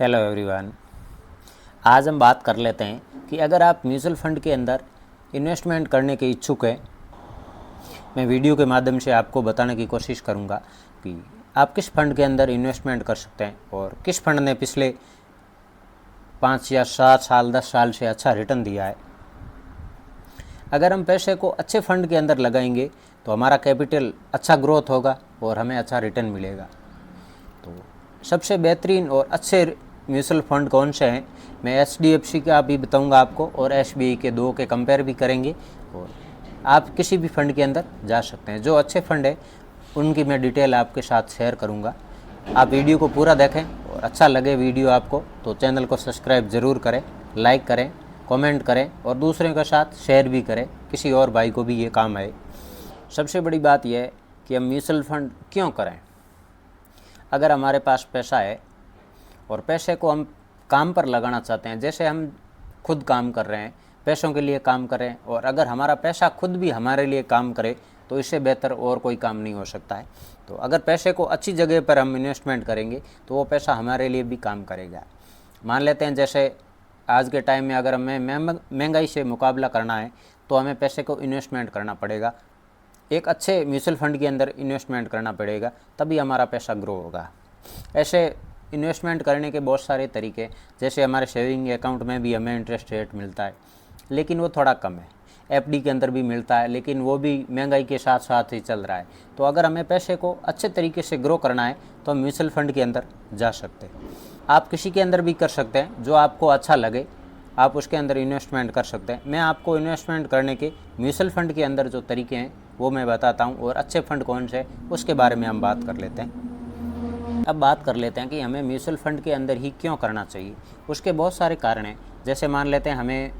Hello everyone. आज हम बात कर लेते हैं कि अगर आप म्यूचुअल फंड के अंदर इन्वेस्टमेंट करने के इच्छुक हैं, मैं वीडियो के माध्यम से आपको बताने की कोशिश करूंगा कि आप किस फंड के अंदर इन्वेस्टमेंट कर सकते हैं और किस फंड ने पिछले 5 या 7 साल 10 साल से अच्छा रिटर्न दिया है। अगर हम पैसे को अच्छे फंड के अंदर लगाएंगे तो हमारा कैपिटल अच्छा ग्रोथ होगा और हमें अच्छा रिटर्न मिलेगा। तो सबसे बेहतरीन और अच्छे म्यूचुअल फंड कौन से हैं, मैं HDFC का भी बताऊंगा आपको और SBI के दो के कंपेयर भी करेंगे और आप किसी भी फंड के अंदर जा सकते हैं। जो अच्छे फंड है उनकी मैं डिटेल आपके साथ शेयर करूंगा। आप वीडियो को पूरा देखें और अच्छा लगे वीडियो आपको तो चैनल को सब्सक्राइब ज़रूर करें, लाइक करें, कमेंट करें और दूसरों के साथ शेयर भी करें, किसी और भाई को भी ये काम आए। सबसे बड़ी बात यह है कि हम म्यूचुअल फंड क्यों करें। अगर हमारे पास पैसा है और पैसे को हम काम पर लगाना चाहते हैं, जैसे हम खुद काम कर रहे हैं, पैसों के लिए काम करें, और अगर हमारा पैसा खुद भी हमारे लिए काम करे तो इससे बेहतर और कोई काम नहीं हो सकता है। तो अगर पैसे को अच्छी जगह पर हम इन्वेस्टमेंट करेंगे तो वो पैसा हमारे लिए भी काम करेगा। मान लेते हैं जैसे आज के टाइम में अगर हमें महंगाई से मुकाबला करना है तो हमें पैसे को इन्वेस्टमेंट करना पड़ेगा, एक अच्छे म्यूचुअल फंड के अंदर इन्वेस्टमेंट करना पड़ेगा, तभी हमारा पैसा ग्रो होगा। ऐसे इन्वेस्टमेंट करने के बहुत सारे तरीके, जैसे हमारे सेविंग अकाउंट में भी हमें इंटरेस्ट रेट मिलता है लेकिन वो थोड़ा कम है। FD के अंदर भी मिलता है लेकिन वो भी महंगाई के साथ साथ ही चल रहा है। तो अगर हमें पैसे को अच्छे तरीके से ग्रो करना है तो हम म्यूचुअल फंड के अंदर जा सकते हैं। आप किसी के अंदर भी कर सकते हैं, जो आपको अच्छा लगे आप उसके अंदर इन्वेस्टमेंट कर सकते हैं। मैं आपको इन्वेस्टमेंट करने के म्यूचुअल फंड के अंदर जो तरीके हैं वो मैं बताता हूँ और अच्छे फंड कौन से उसके बारे में हम बात कर लेते हैं। अब बात कर लेते हैं कि हमें म्यूचुअल फंड के अंदर ही क्यों करना चाहिए। उसके बहुत सारे कारण हैं। जैसे मान लेते हैं हमें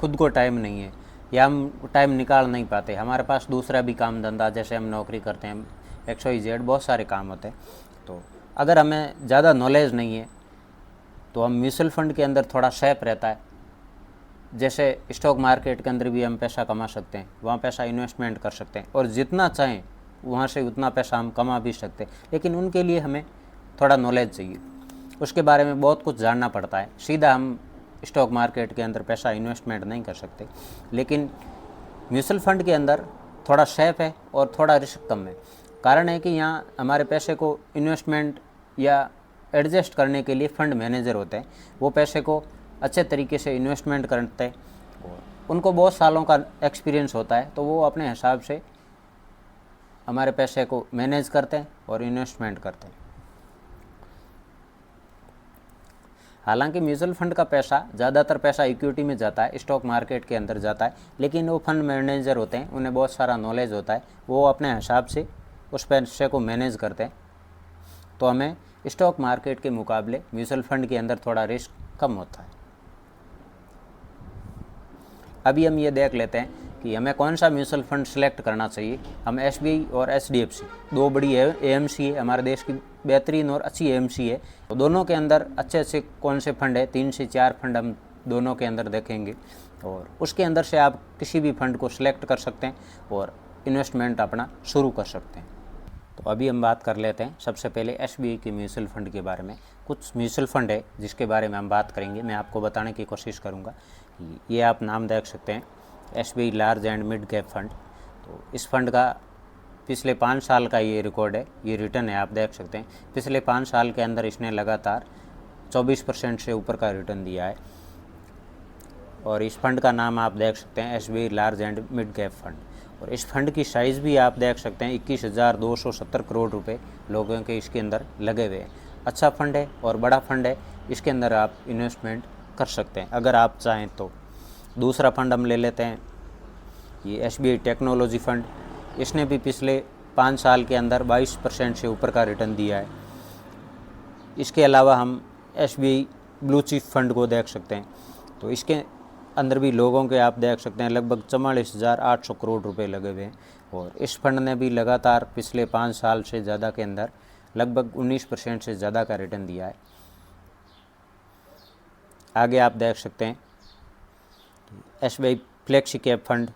खुद को टाइम नहीं है या हम टाइम निकाल नहीं पाते, हमारे पास दूसरा भी काम धंधा, जैसे हम नौकरी करते हैं, XYZ बहुत सारे काम होते हैं। तो अगर हमें ज़्यादा नॉलेज नहीं है तो हम म्यूचुअल फंड के अंदर थोड़ा सेफ रहता है। जैसे स्टॉक मार्केट के अंदर भी हम पैसा कमा सकते हैं, वहाँ पैसा इन्वेस्टमेंट कर सकते हैं और जितना चाहें वहाँ से उतना पैसा हम कमा भी सकते हैं, लेकिन उनके लिए हमें थोड़ा नॉलेज चाहिए, उसके बारे में बहुत कुछ जानना पड़ता है। सीधा हम स्टॉक मार्केट के अंदर पैसा इन्वेस्टमेंट नहीं कर सकते, लेकिन म्यूचुअल फंड के अंदर थोड़ा सेफ है और थोड़ा रिस्क कम है। कारण है कि यहाँ हमारे पैसे को इन्वेस्टमेंट या एडजस्ट करने के लिए फंड मैनेजर होते हैं, वो पैसे को अच्छे तरीके से इन्वेस्टमेंट करते हैं और उनको बहुत सालों का एक्सपीरियंस होता है, तो वो अपने हिसाब से हमारे पैसे को मैनेज करते हैं और इन्वेस्टमेंट करते हैं। हालांकि म्यूचुअल फंड का पैसा, ज़्यादातर पैसा इक्विटी में जाता है, स्टॉक मार्केट के अंदर जाता है, लेकिन वो फंड मैनेजर होते हैं, उन्हें बहुत सारा नॉलेज होता है, वो अपने हिसाब से उस पैसे को मैनेज करते हैं। तो हमें स्टॉक मार्केट के मुकाबले म्यूचुअल फंड के अंदर थोड़ा रिस्क कम होता है। अभी हम ये देख लेते हैं कि हमें कौन सा म्यूचुअल फंड सेलेक्ट करना चाहिए। हम SBI और HDFC, दो बड़ी AMC है, हमारे देश की बेहतरीन और अच्छी AMC है। तो दोनों के अंदर अच्छे अच्छे कौन से फंड है, 3 से 4 फंड हम दोनों के अंदर देखेंगे और उसके अंदर से आप किसी भी फंड को सिलेक्ट कर सकते हैं और इन्वेस्टमेंट अपना शुरू कर सकते हैं। तो अभी हम बात कर लेते हैं सबसे पहले SBI के म्यूचुअल फंड के बारे में। कुछ म्यूचुअल फंड है जिसके बारे में हम बात करेंगे, मैं आपको बताने की कोशिश करूँगा। ये आप नाम देख सकते हैं, SBI large and mid cap fund. तो इस फंड का पिछले 5 साल का ये रिकॉर्ड है, ये रिटर्न है, आप देख सकते हैं। पिछले 5 साल के अंदर इसने लगातार 24% से ऊपर का रिटर्न दिया है और इस फंड का नाम आप देख सकते हैं SBI large and mid cap fund. और इस फंड की साइज़ भी आप देख सकते हैं, 21,270 करोड़ रुपए लोगों के इसके अंदर लगे हुए हैं। अच्छा फंड है और बड़ा फंड है, इसके अंदर आप इन्वेस्टमेंट कर सकते हैं अगर आप चाहें तो। दूसरा फंड हम ले लेते हैं, ये SBI टेक्नोलॉजी फंड। इसने भी पिछले 5 साल के अंदर 22% से ऊपर का रिटर्न दिया है। इसके अलावा हम SBI ब्लू चिप फंड को देख सकते हैं, तो इसके अंदर भी लोगों के आप देख सकते हैं लगभग 44,800 करोड़ रुपए लगे हुए हैं और इस फंड ने भी लगातार पिछले 5 साल से ज़्यादा के अंदर लगभग 19% से ज़्यादा का रिटर्न दिया है। आगे आप देख सकते हैं SBI फ्लेक्सी कैप फंड।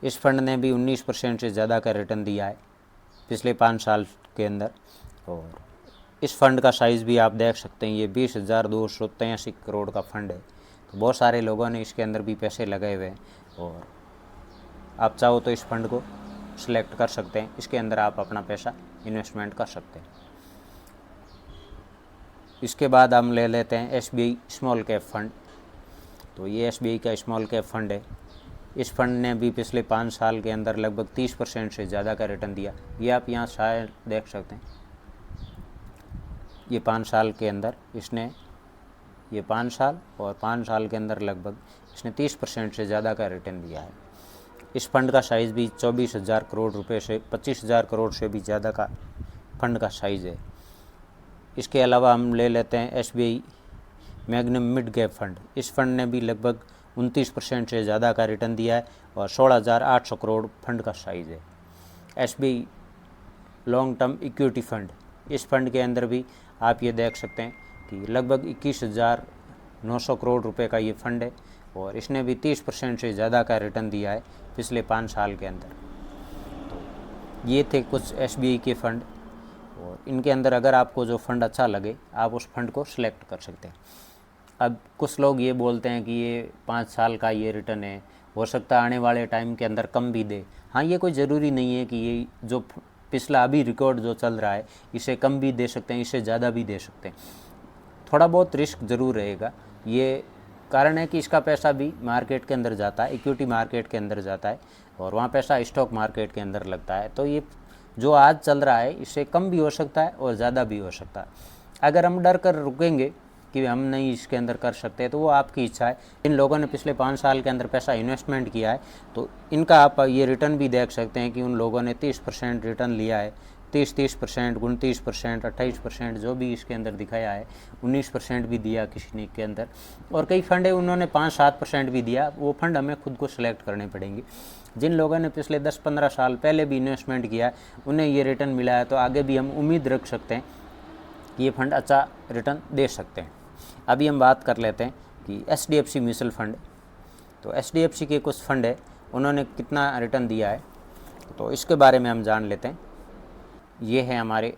इस फंड ने भी 19% से ज़्यादा का रिटर्न दिया है पिछले 5 साल के अंदर और इस फंड का साइज़ भी आप देख सकते हैं, ये 20,283 करोड़ का फंड है। तो बहुत सारे लोगों ने इसके अंदर भी पैसे लगाए हुए हैं और आप चाहो तो इस फंड को सिलेक्ट कर सकते हैं, इसके अंदर आप अपना पैसा इन्वेस्टमेंट कर सकते हैं। इसके बाद हम ले लेते हैं SBI स्मॉल कैप फंड। तो ये SBI का स्मॉल कैप फंड है। इस फंड ने भी पिछले 5 साल के अंदर लगभग 30% से ज़्यादा का रिटर्न दिया। ये आप यहाँ शायद देख सकते हैं, ये 5 साल के अंदर इसने, ये 5 साल और 5 साल के अंदर लगभग इसने 30% से ज़्यादा का रिटर्न दिया है। इस फंड का साइज़ भी 24,000 करोड़ रुपए से 25,000 करोड़ से भी ज़्यादा का फंड का साइज़ है। इसके अलावा हम ले लेते हैं SBI magnum mid cap fund. इस फंड ने भी लगभग 29% से ज़्यादा का रिटर्न दिया है और 16,800 करोड़ फंड का साइज़ है। SBI long term equity fund, इस फंड के अंदर भी आप ये देख सकते हैं कि लगभग 21,900 करोड़ रुपए का ये फंड है और इसने भी 30% से ज़्यादा का रिटर्न दिया है पिछले 5 साल के अंदर। तो ये थे कुछ SBI के फ़ंड और इनके अंदर अगर आपको जो फ़ंड अच्छा लगे आप उस फंड को सिलेक्ट कर सकते हैं। अब कुछ लोग ये बोलते हैं कि ये 5 साल का ये रिटर्न है, हो सकता है आने वाले टाइम के अंदर कम भी दे। हाँ, ये कोई ज़रूरी नहीं है कि ये जो पिछला अभी रिकॉर्ड जो चल रहा है इसे कम भी दे सकते हैं, इससे ज़्यादा भी दे सकते हैं। थोड़ा बहुत रिस्क ज़रूर रहेगा। ये कारण है कि इसका पैसा भी मार्केट के अंदर जाता है, इक्विटी मार्केट के अंदर जाता है और वहाँ पैसा स्टॉक मार्केट के अंदर लगता है। तो ये जो आज चल रहा है इससे कम भी हो सकता है और ज़्यादा भी हो सकता है। अगर हम डर कर रुकेंगे कि हम नहीं इसके अंदर कर सकते तो वो आपकी इच्छा है। इन लोगों ने पिछले 5 साल के अंदर पैसा इन्वेस्टमेंट किया है तो इनका आप ये रिटर्न भी देख सकते हैं कि उन लोगों ने 30% रिटर्न लिया है। 30%, 29%, 28% जो भी इसके अंदर दिखाया है, 19% भी दिया किसी ने के अंदर, और कई फंड है उन्होंने 5-7% भी दिया। वो फंड हमें खुद को सिलेक्ट करने पड़ेंगे। जिन लोगों ने पिछले 10-15 साल पहले भी इन्वेस्टमेंट किया है उन्हें ये रिटर्न मिला है तो आगे भी हम उम्मीद रख सकते हैं कि ये फंड अच्छा रिटर्न दे सकते हैं। अभी हम बात कर लेते हैं कि HDFC म्यूचुअल फंड। तो HDFC के कुछ फंड है, उन्होंने कितना रिटर्न दिया है तो इसके बारे में हम जान लेते हैं। ये है हमारे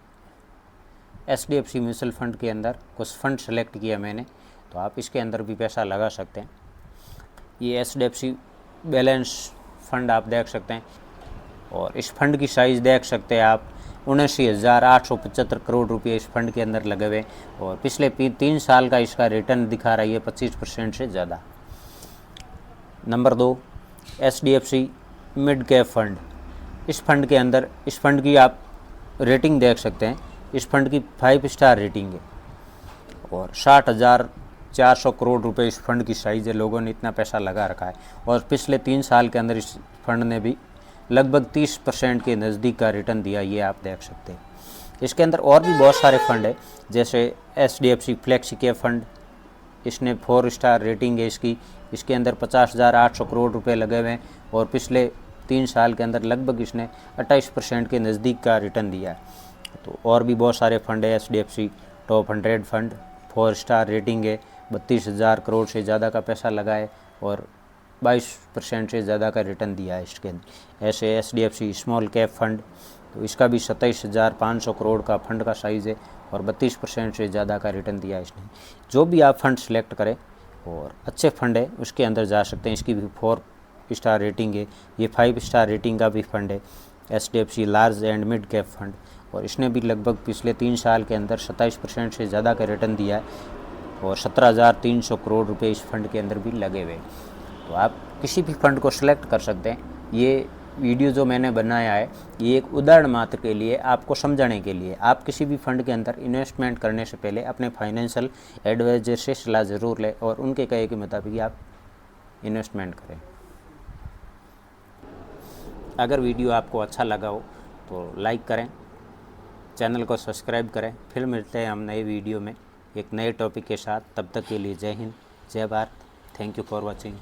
HDFC म्यूचुअल फंड के अंदर कुछ फंड सेलेक्ट किया मैंने, तो आप इसके अंदर भी पैसा लगा सकते हैं। ये HDFC बैलेंस फंड आप देख सकते हैं और इस फंड की साइज़ देख सकते हैं आप, 79,875 करोड़ रुपये इस फंड के अंदर लगे हुए और पिछले 3 साल का इसका रिटर्न दिखा रही है 25% से ज़्यादा। Number 2, HDFC mid cap fund. इस फंड के अंदर, इस फंड की आप रेटिंग देख सकते हैं, इस फंड की 5 स्टार रेटिंग है और 60,400 करोड़ रुपए इस फंड की साइज़ है। लोगों ने इतना पैसा लगा रखा है और पिछले 3 साल के अंदर इस फंड ने भी लगभग 30% के नज़दीक का रिटर्न दिया, ये आप देख सकते हैं। इसके अंदर और भी बहुत सारे फंड है, जैसे HDFC फ्लेक्सी कैप फंड, इसने 4 स्टार रेटिंग है इसकी। इसके अंदर 50,800 करोड़ रुपए लगे हुए हैं और पिछले 3 साल के अंदर लगभग इसने 28% के नज़दीक का रिटर्न दिया है। तो और भी बहुत सारे फंड है, HDFC top 100 fund, 4 star rating है, 32,000 करोड़ से ज़्यादा का पैसा लगा है और 22% से ज़्यादा का रिटर्न दिया है इसके अंदर। ऐसे HDFC स्मॉल कैप फंड, तो इसका भी 27,500 करोड़ का फंड का साइज़ है और 32% से ज़्यादा का रिटर्न दिया है इसने। जो भी आप फंड सेलेक्ट करें और अच्छे फंड है उसके अंदर जा सकते हैं। इसकी भी 4 स्टार रेटिंग है, ये 5 स्टार रेटिंग का भी फंड है, HDFC large and mid cap fund, और इसने भी लगभग पिछले 3 साल के अंदर 27% से ज़्यादा का रिटर्न दिया है और 17,300 करोड़ रुपए इस फंड के अंदर भी लगे हुए। तो आप किसी भी फंड को सिलेक्ट कर सकते हैं। ये वीडियो जो मैंने बनाया है ये एक उदाहरण मात्र के लिए, आपको समझाने के लिए। आप किसी भी फंड के अंदर इन्वेस्टमेंट करने से पहले अपने फाइनेंशियल एडवाइज़र से सलाह ज़रूर लें और उनके कहे के मुताबिक आप इन्वेस्टमेंट करें। अगर वीडियो आपको अच्छा लगा हो तो लाइक करें, चैनल को सब्सक्राइब करें। फिर मिलते हैं हम नए वीडियो में एक नए टॉपिक के साथ। तब तक के लिए जय हिंद, जय Bharat. Thank you for watching.